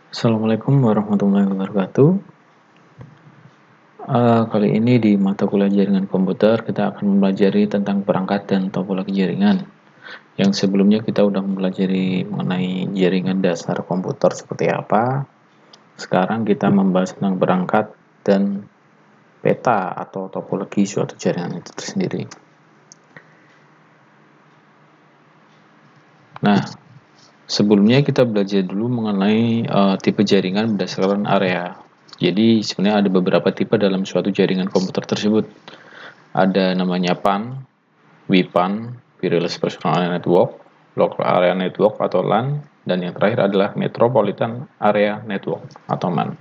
Assalamualaikum warahmatullahi wabarakatuh. Kali ini di mata kuliah jaringan komputer kita akan mempelajari tentang perangkat dan topologi jaringan. Yang sebelumnya kita sudah mempelajari mengenai jaringan dasar komputer seperti apa. Sekarang kita membahas tentang perangkat dan peta atau topologi suatu jaringan itu tersendiri. Nah, sebelumnya kita belajar dulu mengenai tipe jaringan berdasarkan area. Jadi sebenarnya ada beberapa tipe dalam suatu jaringan komputer tersebut. Ada namanya PAN, WPAN, Wireless Personal Area Network, Local Area Network atau LAN, dan yang terakhir adalah Metropolitan Area Network atau MAN.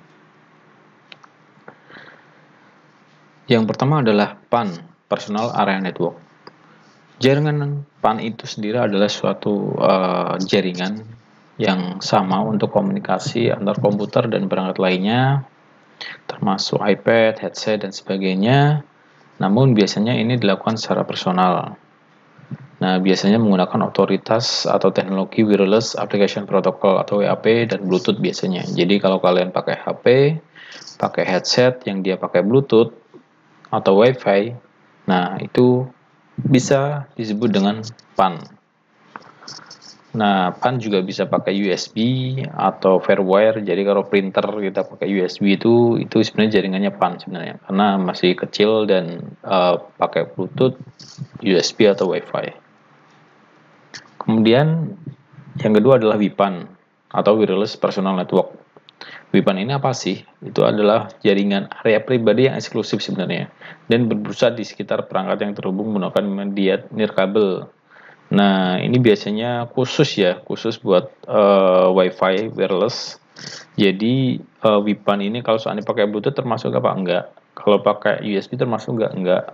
Yang pertama adalah PAN, Personal Area Network. Jaringan PAN itu sendiri adalah suatu jaringan yang sama untuk komunikasi antar komputer dan perangkat lainnya, termasuk iPad, headset, dan sebagainya. Namun biasanya ini dilakukan secara personal. Nah, biasanya menggunakan otoritas atau teknologi Wireless Application Protocol atau WAP dan Bluetooth biasanya. Jadi kalau kalian pakai HP, pakai headset yang dia pakai Bluetooth atau Wi-Fi, nah itu bisa disebut dengan PAN. Nah, PAN juga bisa pakai USB atau Firewire. Jadi kalau printer kita pakai USB itu sebenarnya jaringannya PAN sebenarnya, karena masih kecil dan pakai Bluetooth, USB atau Wi-Fi. Kemudian yang kedua adalah WPAN atau Wireless Personal Network. WPAN ini apa sih? Itu adalah jaringan area pribadi yang eksklusif sebenarnya dan berpusat di sekitar perangkat yang terhubung menggunakan media nirkabel. Nah, ini biasanya khusus buat Wi-Fi wireless. Jadi WPAN ini kalau seandainya pakai Bluetooth termasuk apa enggak? Kalau pakai USB termasuk enggak?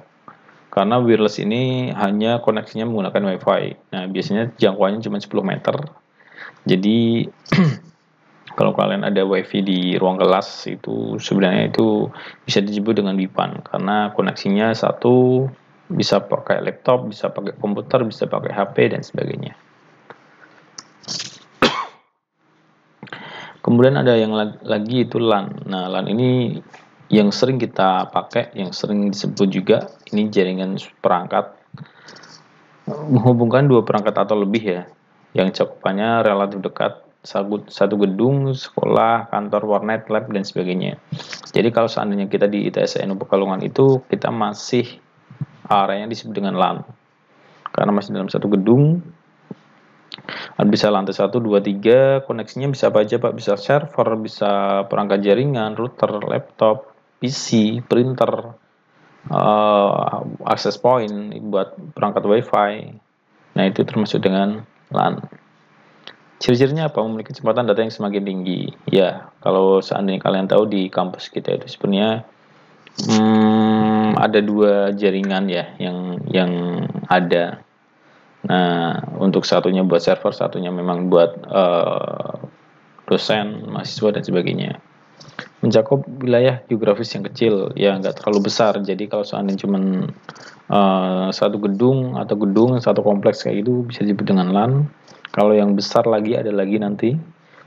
Karena wireless ini hanya koneksinya menggunakan Wi-Fi. Nah, biasanya jangkauannya cuma 10 meter. Jadi kalau kalian ada Wi-Fi di ruang kelas itu sebenarnya itu bisa disebut dengan WPAN karena koneksinya satu, bisa pakai laptop, bisa pakai komputer, bisa pakai HP dan sebagainya. Kemudian ada yang lagi itu LAN. Nah, LAN ini yang sering kita pakai, yang sering disebut juga ini jaringan perangkat menghubungkan dua perangkat atau lebih ya, yang cakupannya relatif dekat, satu gedung, sekolah, kantor, warnet, lab, dan sebagainya. Jadi kalau seandainya kita di ITS Pekalongan itu, kita masih areanya disebut dengan LAN. Karena masih dalam satu gedung, bisa lantai 1, 2, 3, koneksinya bisa apa aja Pak, bisa server, bisa perangkat jaringan, router, laptop, PC, printer, access point buat perangkat WiFi. Nah, itu termasuk dengan LAN. Ciri-cirinya apa? Memiliki kecepatan data yang semakin tinggi. Ya, kalau seandainya kalian tahu di kampus kita itu sebenarnya ada dua jaringan ya yang ada. Nah, untuk satunya buat server, satunya memang buat dosen, mahasiswa, dan sebagainya. Mencakup wilayah geografis yang kecil, ya nggak terlalu besar. Jadi kalau seandainya cuma satu gedung atau satu kompleks kayak itu bisa disebut dengan LAN. Kalau yang besar lagi ada lagi nanti.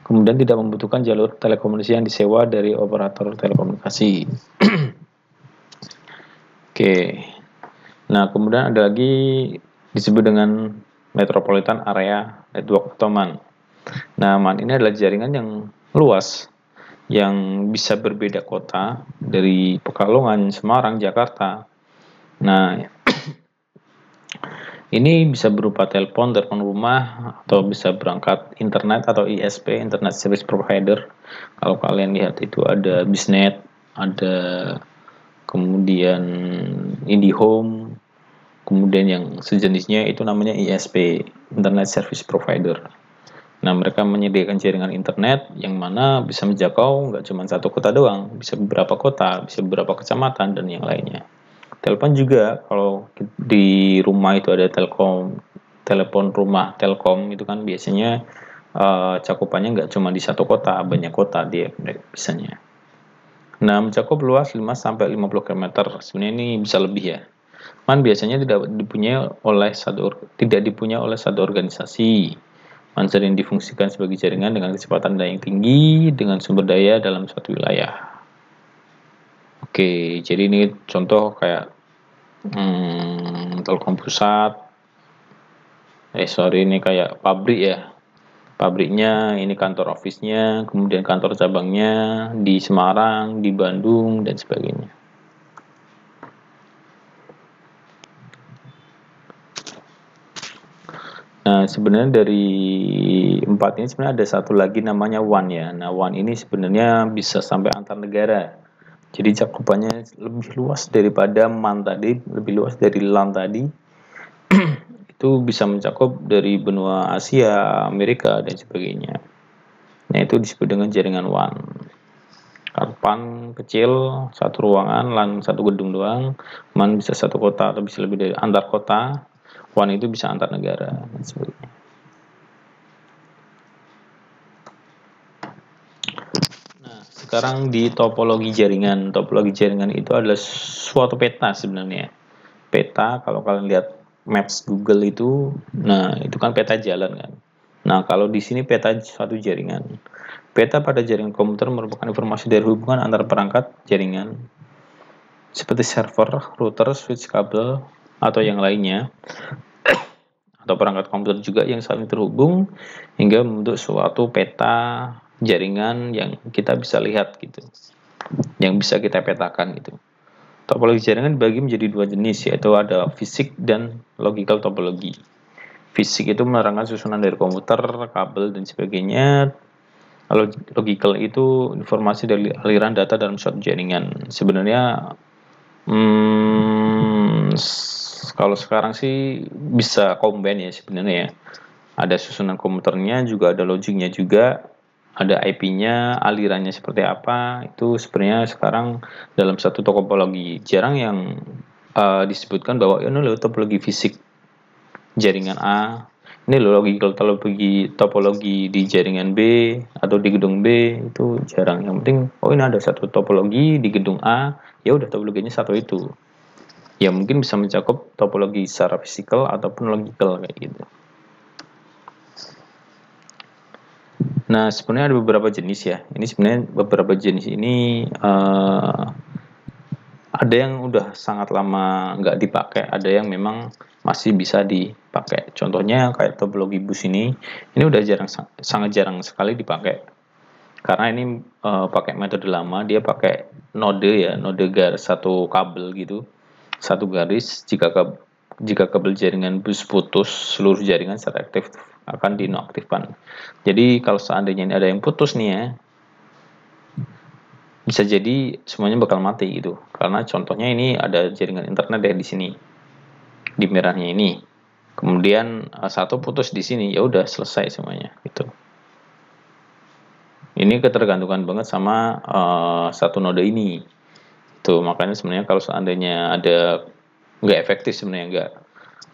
Kemudian tidak membutuhkan jalur telekomunikasi yang disewa dari operator telekomunikasi. Oke. Nah, kemudian ada lagi disebut dengan Metropolitan Area Network atau MAN. Nah, MAN ini adalah jaringan yang luas yang bisa berbeda kota dari Pekalongan, Semarang, Jakarta. Nah, ini bisa berupa telepon rumah, atau bisa berangkat internet atau ISP, Internet Service Provider. Kalau kalian lihat itu ada Bisnet, ada kemudian IndiHome, kemudian yang sejenisnya itu namanya ISP, Internet Service Provider. Nah, mereka menyediakan jaringan internet yang mana bisa menjangkau nggak cuma satu kota doang, bisa beberapa kota, bisa beberapa kecamatan, dan yang lainnya. Telepon juga, kalau di rumah itu ada telepon rumah Telkom itu kan biasanya cakupannya nggak cuma di satu kota, banyak kota dia biasanya. Nah, mencakup luas 5-50 km. Sebenarnya ini bisa lebih ya. MAN biasanya tidak dipunyai oleh satu organisasi, WAN sering difungsikan sebagai jaringan dengan kecepatan data yang tinggi dengan sumber daya dalam suatu wilayah. Oke, jadi ini contoh kayak Telkom Pusat. Ini kayak pabrik ya. Pabriknya, ini kantor office-nya, kemudian kantor cabangnya di Semarang, di Bandung, dan sebagainya. Nah, sebenarnya dari 4 ini sebenarnya ada satu lagi namanya WAN ya. Nah, WAN ini sebenarnya bisa sampai antar negara. Jadi cakupannya lebih luas daripada MAN tadi, lebih luas dari LAN tadi. Itu bisa mencakup dari benua Asia, Amerika, dan sebagainya. Nah, itu disebut dengan jaringan WAN. Karpan kecil, satu ruangan, LAN satu gedung doang. MAN bisa satu kota atau bisa lebih dari antar kota. WAN itu bisa antar negara dan sebagainya. Nah, sekarang di topologi jaringan. Topologi jaringan itu adalah suatu peta sebenarnya. Peta, kalau kalian lihat Maps Google itu, nah itu kan peta jalan kan. Nah, kalau di sini peta suatu jaringan. Peta pada jaringan komputer merupakan informasi dari hubungan antar perangkat jaringan seperti server, router, switch kabel, atau yang lainnya, atau perangkat komputer juga yang saling terhubung hingga membentuk suatu peta jaringan yang kita bisa lihat gitu, yang bisa kita petakan gitu. Topologi jaringan dibagi menjadi dua jenis, yaitu ada fisik dan logical topologi. Fisik itu menerangkan susunan dari komputer, kabel, dan sebagainya. Kalau logical itu informasi dari aliran data dalam suatu jaringan. Sebenarnya kalau sekarang sih bisa combine ya sebenarnya ya. Ada susunan komputernya juga, ada logiknya juga, ada IP-nya, alirannya seperti apa. Itu sebenarnya sekarang dalam satu topologi. Jarang yang disebutkan bahwa ini loh topologi fisik jaringan A, ini loh logical topologi di jaringan B atau di gedung B, itu jarang. Yang penting ini ada satu topologi di gedung A, ya udah topologinya satu itu. Ya mungkin bisa mencakup topologi secara fisikal ataupun logical kayak gitu. Nah, sebenarnya ada beberapa jenis ya. Ini sebenarnya beberapa jenis ini ada yang udah sangat lama nggak dipakai, ada yang memang masih bisa dipakai. Contohnya kayak topologi bus ini udah sangat jarang sekali dipakai. Karena ini pakai metode lama, dia pakai node garis satu kabel gitu. Satu garis, jika kabel jaringan bus putus, seluruh jaringan secara aktif akan dinonaktifkan. Jadi kalau seandainya ini ada yang putus nih ya, bisa jadi semuanya bakal mati gitu. Karena contohnya ini ada jaringan internet ya di sini, di merahnya ini. Kemudian satu putus di sini, ya udah selesai semuanya gitu. Ini ketergantungan banget sama satu node ini. Tuh, makanya sebenarnya kalau seandainya ada nggak efektif sebenarnya nggak.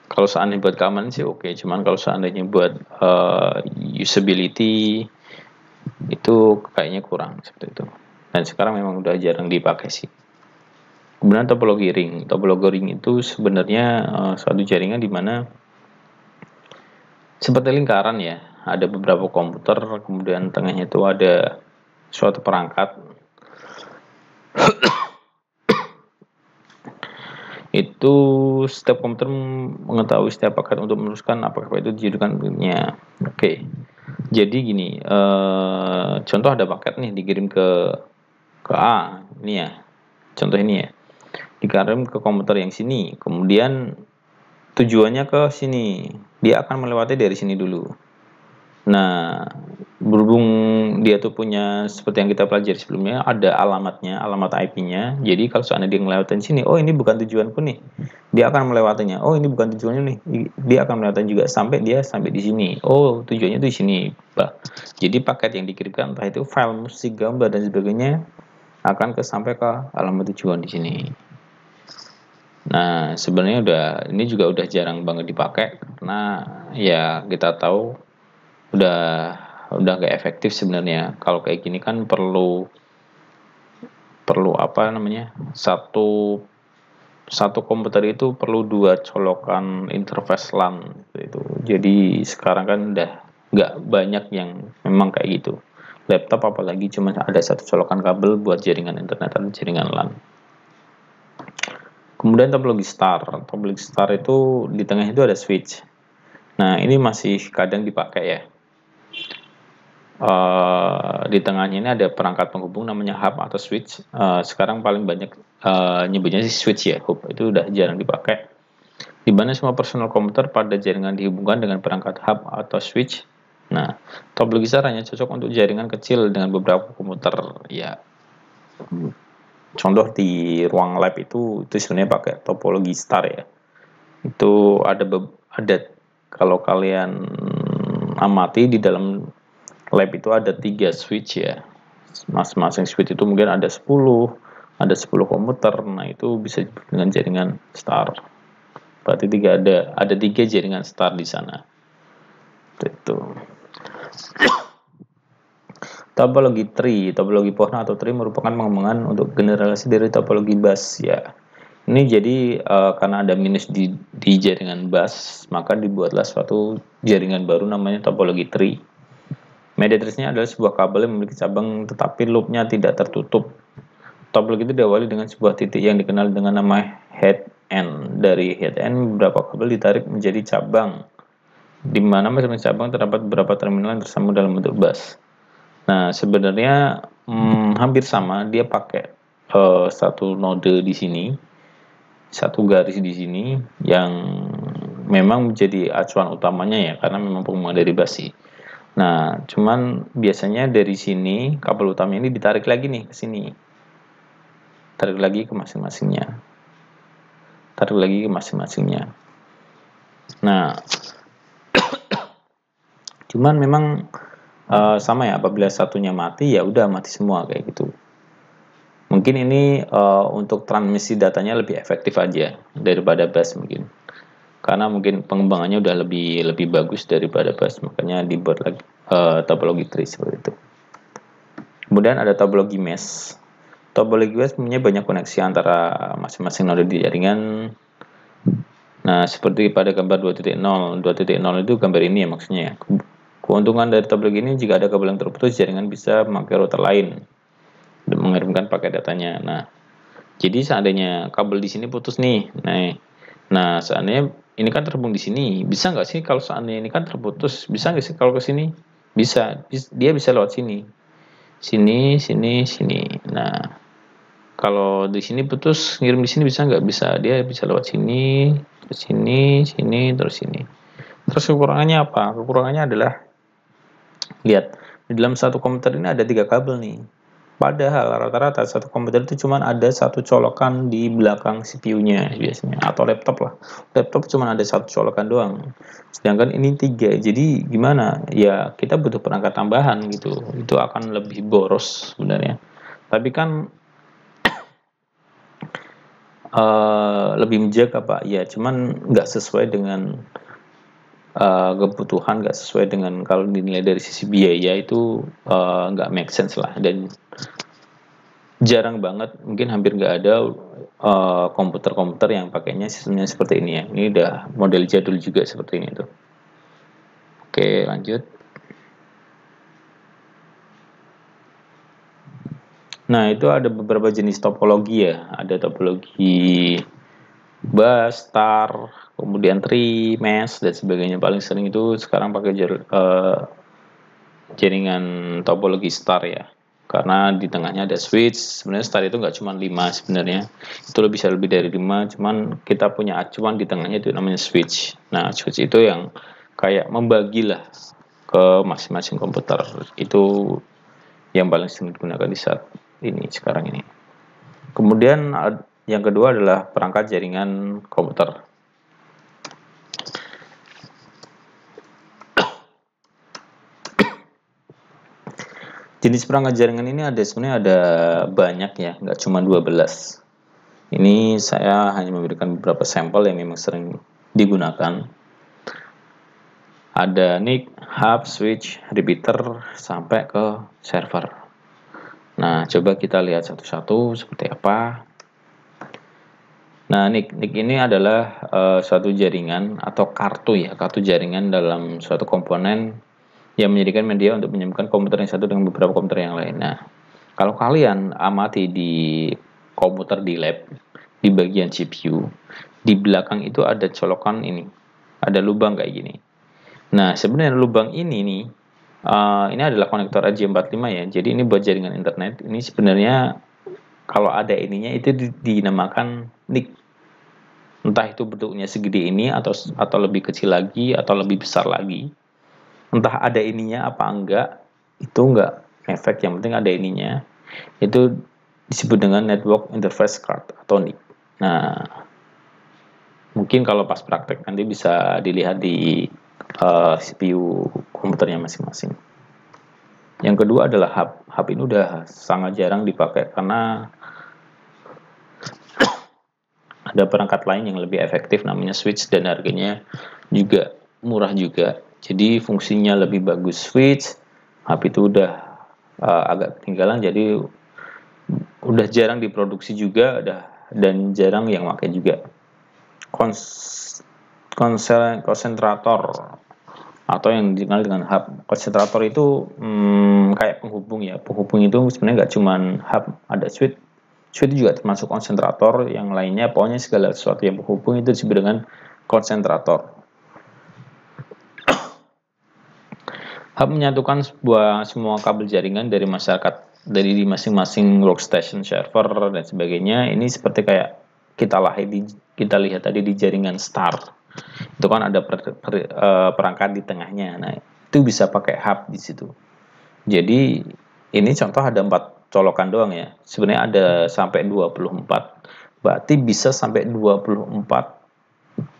Kalau seandainya buat keamanan sih oke, cuman kalau seandainya buat usability itu kayaknya kurang seperti itu. Dan sekarang memang udah jarang dipakai sih. Kemudian topologi ring. Topologi ring itu sebenarnya suatu jaringan di mana seperti lingkaran ya. Ada beberapa komputer, kemudian tengahnya itu ada suatu perangkat. Itu setiap komputer mengetahui setiap paket untuk meneruskan apakah itu dijadikannya. Oke. Jadi gini, contoh ada paket nih dikirim ke A, ini ya. Contoh ini ya. Dikirim ke komputer yang sini, kemudian tujuannya ke sini. Dia akan melewati dari sini dulu. Nah, berhubung dia tuh punya seperti yang kita pelajari sebelumnya, ada alamatnya, alamat IP-nya. Jadi kalau seandainya dia ngelewatin sini, ini bukan tujuanku nih, dia akan melewatinya. Ini bukan tujuannya nih, dia akan melewati juga sampai di sini. Tujuannya tuh di sini. Jadi paket yang dikirimkan entah itu file musik, gambar dan sebagainya akan sampai ke alamat tujuan di sini. Nah, sebenarnya ini juga udah jarang banget dipakai karena ya kita tahu udah gak efektif sebenarnya. Kalau kayak gini kan perlu apa namanya, satu komputer itu perlu 2 colokan interface LAN itu. Jadi sekarang kan udah nggak banyak yang memang kayak gitu. Laptop apalagi cuma ada satu colokan kabel buat jaringan internet atau jaringan LAN. Kemudian topologi star. Topologi star itu di tengah itu ada switch. Nah, ini masih kadang dipakai ya. Di tengahnya ini ada perangkat penghubung namanya hub atau switch. Sekarang paling banyak nyebutnya sih switch ya, hub itu udah jarang dipakai. Di mana semua personal komputer pada jaringan dihubungkan dengan perangkat hub atau switch. Nah, topologi star hanya cocok untuk jaringan kecil dengan beberapa komputer ya. Contoh di ruang lab itu sebenarnya pakai topologi star ya. Itu ada kalau kalian amati di dalam lab itu ada 3 switch ya. Masing-masing switch itu mungkin ada 10 komputer. Nah, itu bisa dengan jaringan star. Berarti ada 3 jaringan star di sana. Itu. Topologi tree, topologi pohon atau tree merupakan pengembangan untuk generalisasi dari topologi bus ya. Ini jadi karena ada minus di jaringan bus, maka dibuatlah suatu jaringan baru namanya topologi tree. Mediatrix-nya adalah sebuah kabel yang memiliki cabang tetapi loopnya tidak tertutup. Topologi itu diawali dengan sebuah titik yang dikenal dengan nama head end. Dari head end, beberapa kabel ditarik menjadi cabang, di mana masing-masing cabang terdapat beberapa terminal yang tersambung dalam bentuk bus. Nah, sebenarnya hampir sama, dia pakai satu node di sini, satu garis di sini, yang memang menjadi acuan utamanya ya, karena memang penghubungan dari bus sih. Nah, cuman biasanya dari sini kabel utama ini ditarik lagi nih ke sini. Tarik lagi ke masing-masingnya. Tarik lagi ke masing-masingnya. Nah, cuman memang sama ya, apabila satunya mati ya udah mati semua kayak gitu. Mungkin ini untuk transmisi datanya lebih efektif aja daripada bus mungkin. Karena mungkin pengembangannya udah lebih bagus daripada bus, makanya dibuat lagi topologi tree seperti itu. Kemudian ada topologi mesh. Topologi mesh punya banyak koneksi antara masing-masing node di jaringan. Nah, seperti pada gambar 2.0. 2.0 itu gambar ini ya maksudnya. Keuntungan dari topologi ini, jika ada kabel yang terputus, jaringan bisa memakai router lain dan mengirimkan paket datanya. Nah, jadi seandainya kabel di sini putus nih, nah seandainya ini kan terhubung di sini, bisa nggak sih kalau seandainya ini kan terputus, bisa nggak sih kalau ke sini? Bisa, dia bisa lewat sini, sini. Nah, kalau di sini putus, ngirim di sini bisa nggak? Bisa, dia bisa lewat sini, terus sini, terus sini. Terus kekurangannya apa? Kekurangannya adalah, lihat, di dalam satu komputer ini ada 3 kabel nih. Padahal rata-rata satu komputer itu cuma ada satu colokan di belakang CPU-nya biasanya, atau laptop lah. Laptop cuma ada satu colokan doang. Sedangkan ini 3. Jadi gimana? Ya kita butuh perangkat tambahan gitu. Itu akan lebih boros sebenarnya. Tapi kan lebih menjaga Pak. Ya cuman nggak sesuai dengan kebutuhan, nggak sesuai dengan kalau dinilai dari sisi biaya itu nggak make sense lah, dan jarang banget, mungkin hampir nggak ada komputer-komputer yang pakainya sistemnya seperti ini ya. Ini udah model jadul juga seperti ini tuh. Oke, lanjut. Nah, itu ada beberapa jenis topologi ya. Ada topologi bus, star, kemudian tree, mesh, dan sebagainya. Paling sering itu sekarang pakai jaringan topologi star ya, karena di tengahnya ada switch. Sebenarnya star itu nggak cuma 5 sebenarnya, itu bisa lebih dari 5, cuman kita punya acuan di tengahnya itu namanya switch. Nah, switch itu yang kayak membagilah ke masing-masing komputer. Itu yang paling sering digunakan di saat ini, sekarang ini. Kemudian yang kedua adalah perangkat jaringan komputer. Jenis perangkat jaringan ini sebenarnya ada banyak ya, nggak cuma 12. Ini saya hanya memberikan beberapa sampel yang memang sering digunakan. Ada NIC, hub, switch, repeater, sampai ke server. Nah, coba kita lihat satu-satu seperti apa. Nah, NIC ini adalah suatu jaringan atau kartu ya, kartu jaringan dalam suatu komponen yang menjadikan media untuk menyambungkan komputer yang satu dengan beberapa komputer yang lain. Nah, kalau kalian amati di komputer di lab, di bagian CPU, di belakang itu ada colokan ini, ada lubang kayak gini. Nah, sebenarnya lubang ini ini adalah konektor RJ45 ya. Jadi ini buat jaringan internet. Ini sebenarnya kalau ada ininya itu dinamakan NIC. Entah itu bentuknya segede ini atau lebih kecil lagi atau lebih besar lagi. Entah ada ininya apa enggak, itu enggak efek, yang penting ada ininya. Itu disebut dengan network interface card atau NIC. Nah, mungkin kalau pas praktek nanti bisa dilihat di CPU komputernya masing-masing. Yang kedua adalah hub. Hub ini udah sangat jarang dipakai karena ada perangkat lain yang lebih efektif namanya switch dan harganya juga murah juga. Jadi fungsinya lebih bagus switch. Hub itu udah agak ketinggalan, jadi udah jarang diproduksi juga, dan jarang yang pakai juga. Konsentrator atau yang dikenal dengan hub. Konsentrator itu kayak penghubung ya. Penghubung itu sebenarnya nggak cuma hub, ada switch. Switch juga termasuk konsentrator, yang lainnya pokoknya segala sesuatu yang penghubung itu disebut dengan konsentrator. Hub menyatukan semua kabel jaringan dari masyarakat, dari masing-masing workstation, server dan sebagainya. Ini seperti kayak kita lihat tadi di jaringan STAR. Itu kan ada perangkat di tengahnya. Nah, itu bisa pakai hub di situ. Jadi ini contoh ada 4 colokan doang ya. Sebenarnya ada sampai 24. Berarti bisa sampai 24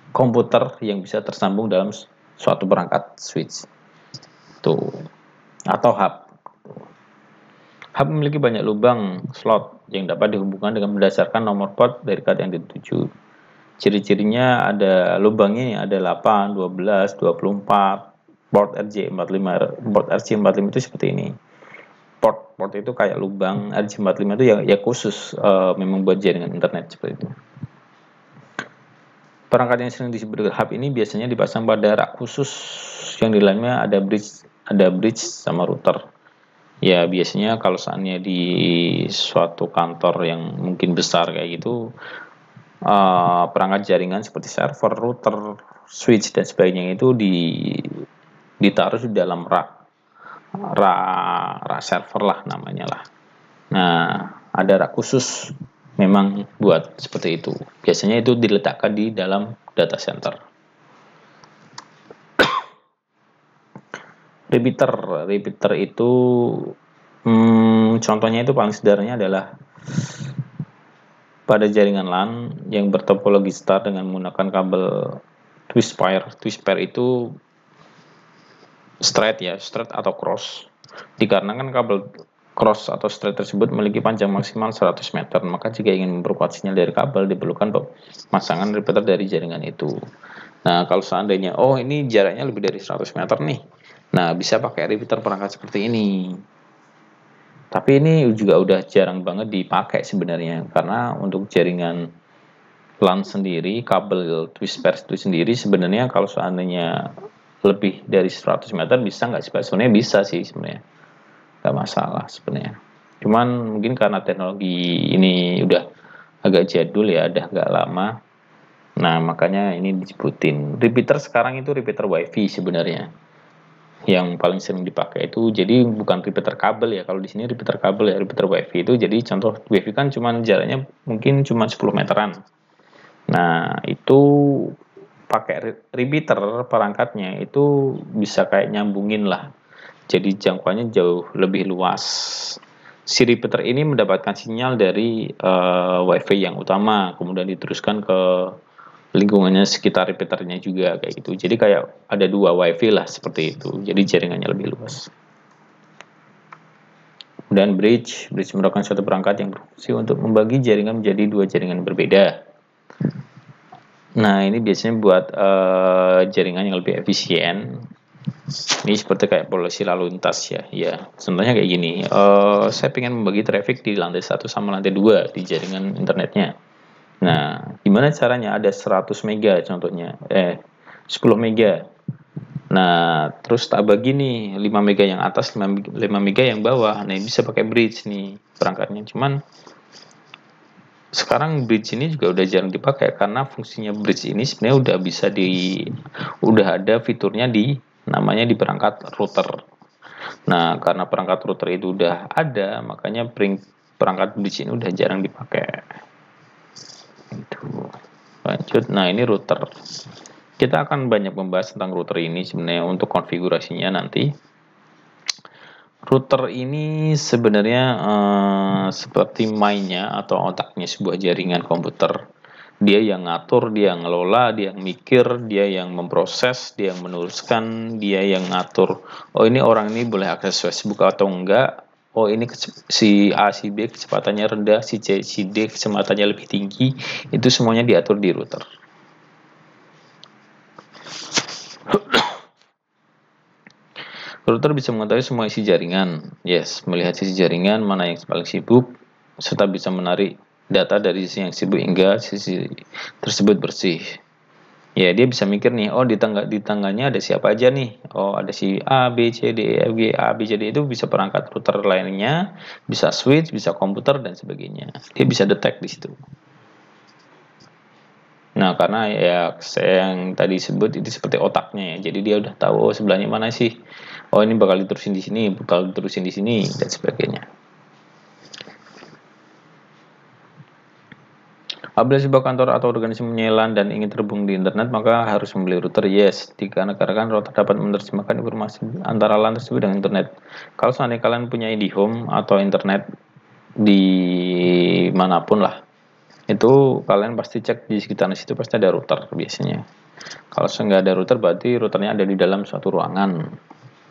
komputer yang bisa tersambung dalam suatu perangkat switch. Tuh. Atau hub. Hub memiliki banyak lubang slot yang dapat dihubungkan dengan berdasarkan nomor port dari card yang dituju. Ciri-cirinya ada lubangnya, ada 8, 12, 24. Port RJ45. Port RJ45 itu seperti ini. Port itu kayak lubang. RJ45 itu ya khusus memang buat jaringan internet seperti itu. Perangkat yang sering disebut hub ini biasanya dipasang pada rak khusus yang di dalamnya ada bridge sama router. Ya biasanya kalau saatnya di suatu kantor yang mungkin besar kayak gitu, perangkat jaringan seperti server, router, switch dan sebagainya itu ditaruh di dalam rak server lah namanya lah. Nah, ada rak khusus memang buat seperti itu. Biasanya itu diletakkan di dalam data center. Repeater itu contohnya itu paling sederhananya adalah pada jaringan LAN yang bertopologi star dengan menggunakan kabel twistpair. Twistpair itu straight atau cross. Dikarenakan kabel cross atau straight tersebut memiliki panjang maksimal 100 meter, maka jika ingin memperkuat sinyal dari kabel diperlukan pemasangan repeater dari jaringan itu. Nah, kalau seandainya ini jaraknya lebih dari 100 meter nih, nah bisa pakai repeater perangkat seperti ini. Tapi ini juga udah jarang banget dipakai sebenarnya, karena untuk jaringan LAN sendiri, kabel twistpair itu sendiri sebenarnya kalau seandainya lebih dari 100 meter bisa nggak sih? Sebenarnya bisa sih sebenarnya, nggak masalah sebenarnya. Cuman mungkin karena teknologi ini udah agak jadul ya, udah agak lama. Nah, makanya ini disebutin. Repeater sekarang itu repeater WiFi sebenarnya. Yang paling sering dipakai itu, jadi bukan repeater kabel ya. Kalau di sini repeater kabel ya, repeater WiFi itu jadi contoh WiFi kan cuman jaraknya mungkin cuma 10 meteran. Nah, itu pakai repeater perangkatnya itu bisa kayak nyambungin lah. Jadi jangkauannya jauh lebih luas. Si repeater ini mendapatkan sinyal dari WiFi yang utama, kemudian diteruskan ke lingkungannya sekitar repeaternya juga kayak gitu. Jadi kayak ada 2 WiFi lah seperti itu. Jadi jaringannya lebih luas. Dan bridge merupakan suatu perangkat yang berfungsi untuk membagi jaringan menjadi 2 jaringan berbeda. Nah, ini biasanya buat jaringan yang lebih efisien. Ini seperti kayak polusi lalu lintas ya. Ya, contohnya kayak gini. Saya ingin membagi traffic di lantai 1 sama lantai 2 di jaringan internetnya. Nah, gimana caranya? Ada 100 mega contohnya. 10 mega. Nah, terus tak bagi nih 5 mega yang atas, 5 mega yang bawah. Nah, ini bisa pakai bridge nih perangkatnya. Cuman sekarang bridge ini juga udah jarang dipakai karena fungsinya bridge ini sebenarnya udah ada fiturnya di namanya di perangkat router. Nah, karena perangkat router itu udah ada, makanya perangkat bridge ini udah jarang dipakai. Itu. Lanjut, nah ini router. Kita akan banyak membahas tentang router ini sebenarnya untuk konfigurasinya nanti. Router ini sebenarnya seperti mainnya atau otaknya sebuah jaringan komputer. Dia yang ngatur, dia yang ngelola, dia yang mikir, dia yang memproses, dia yang menuliskan, dia yang ngatur. Oh, ini orang ini boleh akses Facebook atau enggak. Oh, ini si A, si B kecepatannya rendah, si C, si D kecepatannya lebih tinggi. Itu semuanya diatur di router. Router bisa mengetahui semua isi jaringan. Yes, melihat sisi jaringan mana yang paling sibuk, serta bisa menarik data dari sisi yang sibuk hingga sisi tersebut bersih. Ya, dia bisa mikir nih, oh di tangganya ada siapa aja nih. Oh, ada si A, B, C, D, E, F, G, A, B, C, D itu bisa perangkat router lainnya, bisa switch, bisa komputer dan sebagainya. Dia bisa detect di situ. Nah, karena ya saya yang tadi sebut itu seperti otaknya ya. Jadi dia udah tahu oh, sebelahnya mana sih. Oh, ini bakal diterusin di sini, bakal diterusin di sini dan sebagainya. Apabila sebuah kantor atau organisasi menyelan dan ingin terhubung di internet, maka harus membeli router. Yes, dikarenakan router dapat menerjemahkan informasi antara LAN tersebut dengan internet. Kalau seandainya kalian punya IndiHome atau internet di manapun lah, itu kalian pasti cek di sekitar situ pasti ada router biasanya. Kalau nggak ada router berarti routernya ada di dalam suatu ruangan.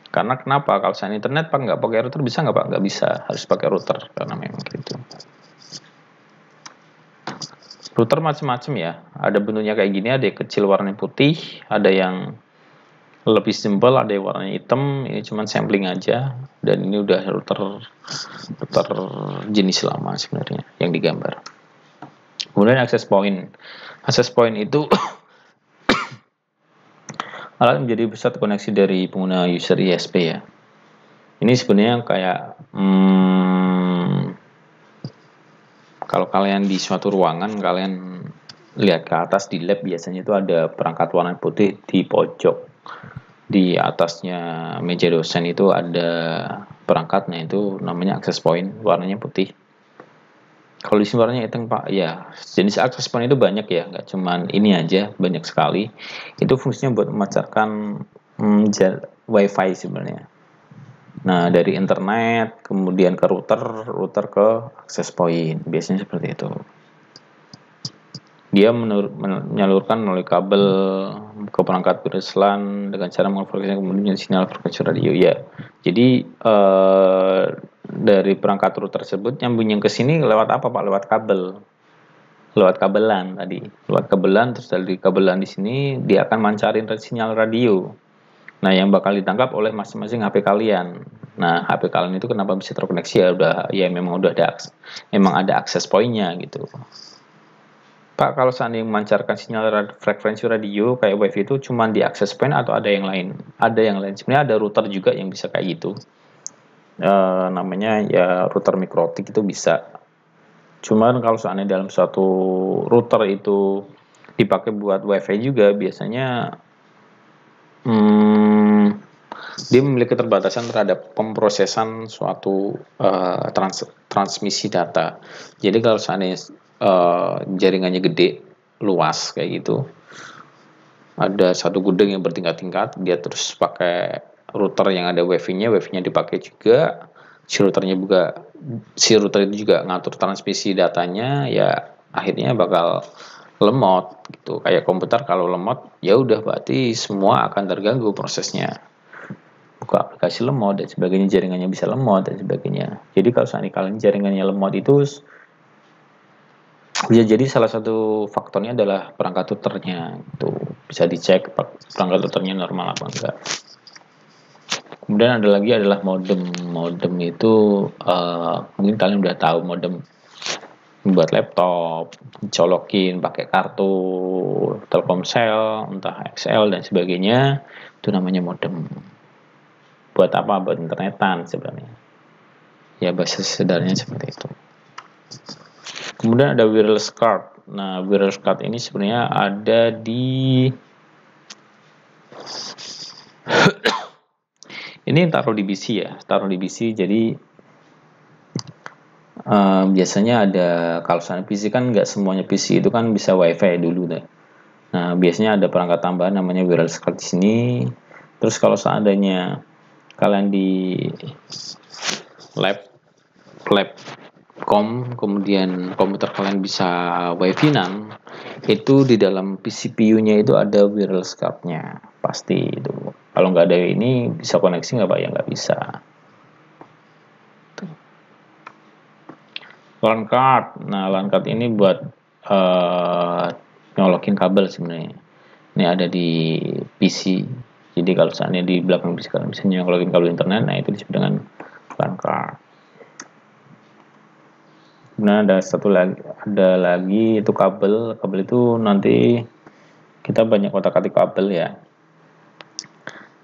Karena kenapa? Kalau saya internet pak nggak pakai router bisa nggak pak? Nggak bisa, harus pakai router karena memang gitu. Router macam-macam ya. Ada bentuknya kayak gini, ada yang kecil warnanya putih, ada yang lebih simpel, ada yang warnanya hitam. Ini cuma sampling aja. Dan ini udah router jenis lama sebenarnya yang digambar. Kemudian access point. Access point itu alat menjadi pusat koneksi dari pengguna user ISP ya. Ini sebenarnya kayak kalau kalian di suatu ruangan, kalian lihat ke atas di lab biasanya itu ada perangkat warna putih di pojok. Di atasnya meja dosen itu ada perangkatnya itu namanya access point, warnanya putih. Kalau di sini warnanya hitam pak, ya jenis access point itu banyak ya, nggak cuman ini aja, banyak sekali. Itu fungsinya buat memancarkan wifi sebenarnya. Nah, dari internet, kemudian ke router ke access point. Biasanya seperti itu. Dia menyalurkan melalui kabel ke perangkat wireless LAN dengan cara mengonversi kemudian sinyal frekuensi radio. Ya, jadi dari perangkat router tersebut nyambung ke sini lewat apa Pak? Lewat kabel. Lewat kabelan tadi. Lewat kabelan, terus dari kabelan di sini dia akan mancarin sinyal radio. Nah, yang bakal ditangkap oleh masing-masing HP kalian. Nah, HP kalian itu kenapa bisa terkoneksi ya memang ada akses poinnya gitu. Pak, kalau seandainya memancarkan sinyal frekuensi radio kayak WiFi itu cuma di akses point atau ada yang lain? Ada yang lain. Sebenarnya ada router juga yang bisa kayak gitu. Namanya ya router mikrotik itu bisa. Cuman kalau seandainya dalam suatu router itu dipakai buat WiFi juga biasanya dia memiliki keterbatasan terhadap pemrosesan suatu transmisi data. Jadi kalau seandainya jaringannya gede, luas kayak gitu, ada satu gudang yang bertingkat-tingkat, dia terus pakai router yang ada wifi-nya dipakai juga, si router itu juga ngatur transmisi datanya, ya akhirnya bakal lemot gitu. Kayak komputer kalau lemot, ya udah berarti semua akan terganggu prosesnya. Buka aplikasi lemot dan sebagainya, jaringannya bisa lemot dan sebagainya. Jadi kalau seandainya kalian jaringannya lemot itu bisa jadi salah satu faktornya adalah perangkat routernya. Itu bisa dicek perangkat routernya normal apa enggak. Kemudian ada lagi adalah modem. Modem itu mungkin kalian udah tahu modem. buat laptop, colokin pakai kartu Telkomsel, entah XL dan sebagainya, itu namanya modem. Buat apa? Buat internetan sebenarnya. Ya bahasa sederhananya seperti itu. Kemudian ada wireless card. Nah, wireless card ini sebenarnya ada di ini taruh di PC ya, taruh di PC. Jadi biasanya ada, kalau sana PC kan nggak semuanya PC itu kan bisa WiFi dulu deh. Nah, biasanya ada perangkat tambahan namanya wireless card di sini. Terus kalau seandainya kalian di labcom, kemudian komputer kalian bisa wifi-nan, itu di dalam CPU-nya itu ada wireless card-nya, pasti itu. Kalau nggak ada ini bisa koneksi nggak Pak? Ya nggak bisa. LAN card. Nah, LAN card ini buat nyolokin kabel sebenarnya. Ini ada di PC. Jadi kalau saatnya di belakang PC kalian bisa nyolokin kabel internet, nah itu disebut dengan LAN card. Kemudian ada lagi itu kabel. Kabel itu nanti kita banyak otak-atik kabel ya.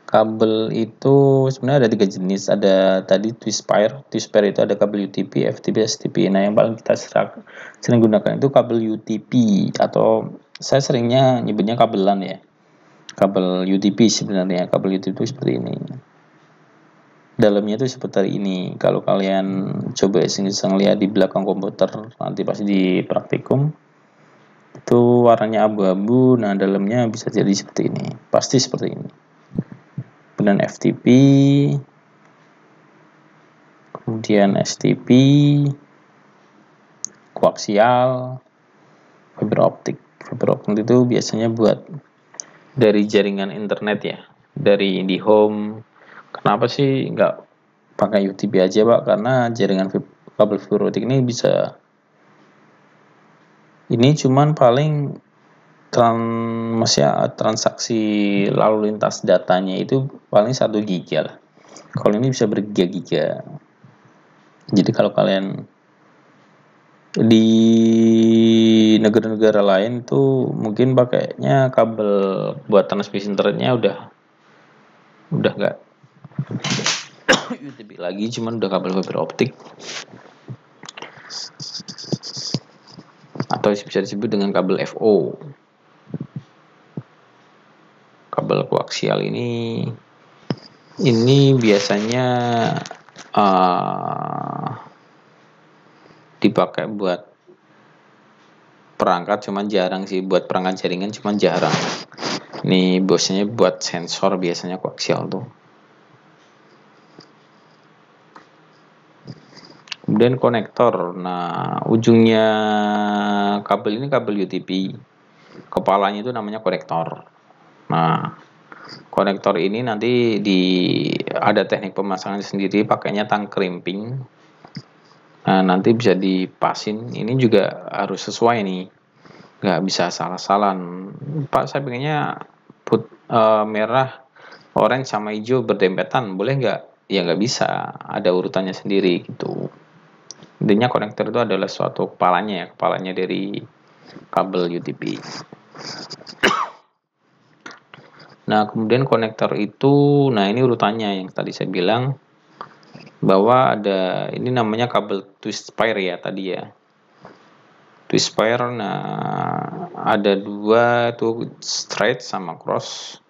Kabel itu sebenarnya ada 3 jenis. Ada tadi twistpair. Twistpair itu ada kabel UTP, FTP, STP. Nah, yang paling kita sering gunakan itu kabel UTP, atau saya seringnya nyebutnya kabel LAN ya. Kabel UTP sebenarnya. Kabel UTP itu seperti ini. Dalamnya itu seperti ini. Kalau kalian coba iseng-iseng lihat di belakang komputer, nanti pasti di praktikum, itu warnanya abu-abu. Nah, dalamnya bisa jadi seperti ini. Pasti seperti ini. Kemudian FTP, kemudian STP, koaksial, fiber optik. Fiber optik itu biasanya buat dari jaringan internet ya, dari IndiHome. Kenapa sih nggak pakai UTP aja Pak? Karena jaringan kabel fiber optik ini bisa, ini cuman paling transaksi lalu lintas datanya itu paling 1 giga lah. Kalau ini bisa bergiga-giga. Jadi kalau kalian di negara-negara lain tuh mungkin pakainya kabel buat transmisi internetnya udah nggak UTP lagi, cuman udah kabel fiber optik, atau bisa disebut dengan kabel FO. Kabel koaksial ini biasanya dipakai buat perangkat, cuman jarang sih. Buat perangkat jaringan cuman jarang. Ini biasanya buat sensor, biasanya koaksial tuh. Kemudian konektor. Nah, ujungnya kabel ini kabel UTP. Kepalanya itu namanya konektor. Nah, konektor ini nanti ada teknik pemasangan sendiri, pakainya tang crimping. Nah, nanti bisa dipasin. Ini juga harus sesuai nih, nggak bisa salah-salan. Pak, saya pengennya merah, orange sama hijau berdempetan, boleh nggak? Ya nggak bisa, ada urutannya sendiri gitu. Intinya konektor itu adalah suatu kepalanya dari kabel UTP. Nah, kemudian konektor itu, nah ini urutannya yang tadi saya bilang, bahwa ada, ini namanya kabel twistpair ya tadi ya. Twistpair, nah ada 2 tuh, straight sama cross.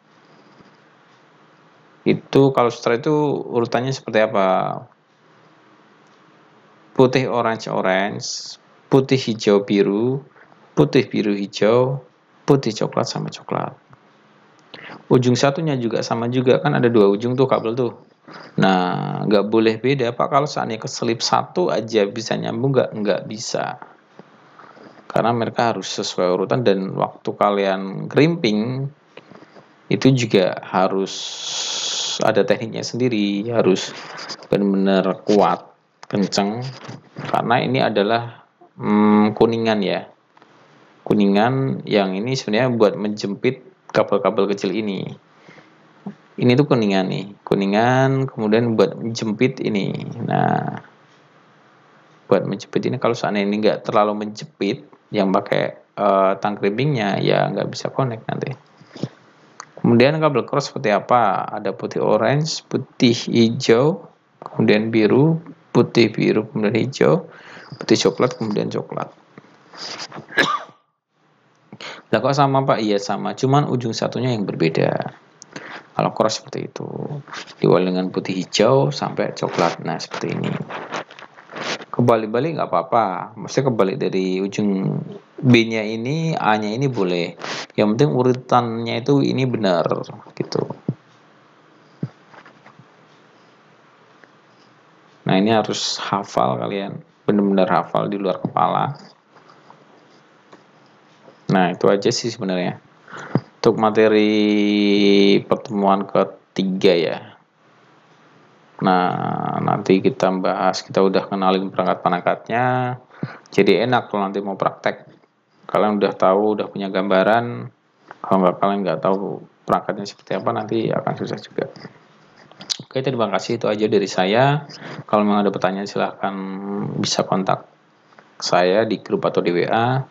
Itu kalau straight itu urutannya seperti apa? Putih orange, putih hijau biru, putih biru hijau, putih coklat sama coklat. Ujung satunya juga sama juga, kan ada 2 ujung tuh kabel tuh. Nah, nggak boleh beda Pak. Kalau seandainya keselip satu aja bisa nyambung, nggak bisa. Karena mereka harus sesuai urutan, dan waktu kalian crimping itu juga harus ada tekniknya sendiri, harus benar-benar kuat, kenceng. Karena ini adalah kuningan ya. Kuningan yang ini sebenarnya buat menjepit kabel-kabel kecil ini. Ini tuh kuningan, kemudian buat jepit ini. Nah, buat menjepit ini kalau seandainya ini nggak terlalu menjepit, yang pakai tang crimpingnya ya nggak bisa connect nanti. Kemudian kabel cross seperti apa? Ada putih orange, putih hijau, kemudian biru, putih biru, kemudian hijau, putih coklat, kemudian coklat. Lah kok sama Pak? Iya sama, cuman ujung satunya yang berbeda. Kalau cross seperti itu, diwali dengan putih hijau sampai coklat. Nah seperti ini. Kebalik-balik nggak apa-apa, maksudnya kebalik dari ujung B-nya ini, A-nya ini boleh. Yang penting urutannya itu ini benar gitu. Nah ini harus hafal kalian, benar-benar hafal di luar kepala. Nah itu aja sih sebenarnya untuk materi pertemuan ketiga ya. Nah nanti kita bahas, kita udah kenalin perangkat-perangkatnya, jadi enak kalau nanti mau praktek kalian udah tahu, udah punya gambaran. Kalau nggak, kalian nggak tahu perangkatnya seperti apa, nanti akan susah juga. Oke, terima kasih, itu aja dari saya. Kalau memang ada pertanyaan silahkan bisa kontak saya di grup atau di WA.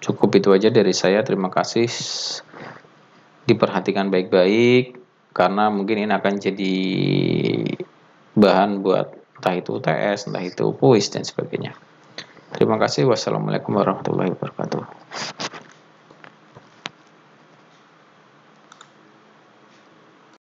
Cukup itu aja dari saya. Terima kasih, diperhatikan baik-baik karena mungkin ini akan jadi bahan buat entah itu UTS, entah itu kuis dan sebagainya. Terima kasih. Wassalamualaikum warahmatullahi wabarakatuh.